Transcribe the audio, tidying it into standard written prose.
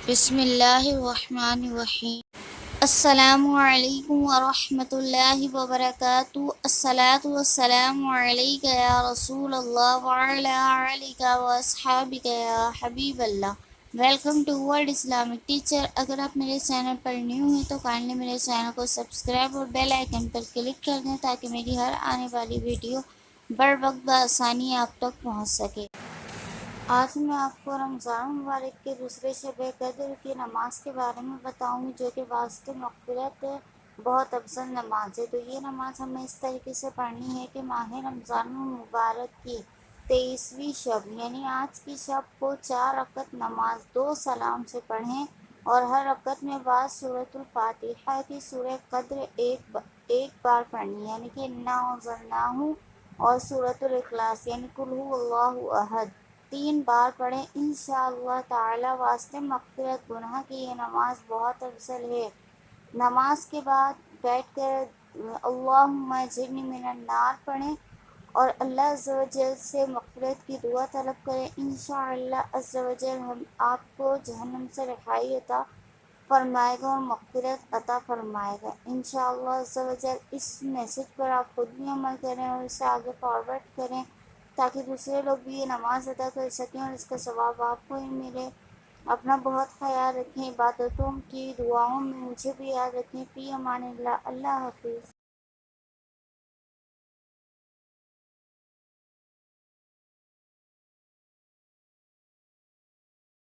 بسم اللہ الرحمن الرحیم۔ السلام علیکم ورحمۃ اللہ وبرکاتہ۔ الصلاۃ والسلام علیک یا رسول اللہ وعلی آلک واصحابک یا حبیب اللہ۔ Welcome to world Islamic teacher. اگر آپ میرے چینل پر نیو ہیں تو کائنڈلی میرے چینل کو سبسکرائب اور بیل آئیکن پر کلک کر دیں تاکہ میری ہر آنے والی ویڈیو بر وقت بآسانی آپ تک پہنچ سکے۔ آج میں آپ کو رمضان مبارک کے دوسرے شب قدر کی نماز کے بارے میں بتاؤں گی، جو کہ واسطے مغفرت بہت افضل نماز ہے۔ تو یہ نماز ہمیں اس طریقے سے پڑھنی ہے کہ ماہ رمضان المبارک کی 23ویں شب یعنی آج کی شب کو 4 رکعت نماز 2 سلام سے پڑھیں، اور ہر رکعت میں بعد سورۃ الفاتحہ کی سورہ قدر ایک بار پڑھنی، یعنی کہ انا انزلناہ، اور سورۃ الاخلاص یعنی قل ھو اللہ احد 3 بار پڑھیں انشاءاللہ تعالی۔ واسطے مغفرت گناہ کی یہ نماز بہت افضل ہے۔ نماز کے بعد بیٹھ کر اللہم اجرنی من النار پڑھیں اور اللہ عز و جل سے مغفرت کی دعا طلب کریں۔ انشاءاللہ عز و جل ہم آپ کو جہنم سے رہائی عطا فرمائے گا اور مغفرت عطا فرمائے گا انشاءاللہ عز و جل۔ اس میسج پر آپ خود بھی عمل کریں اور اسے آگے فارورڈ کریں تاکہ دوسرے لوگ بھی یہ نماز ادا کر سکیں اور اس کا ثواب آپ کو ہی ملے۔ اپنا بہت خیال رکھیں، عبادتوں کی دعاؤں میں مجھے بھی یاد رکھیں۔ فی امان اللہ۔ اللہ حافظ۔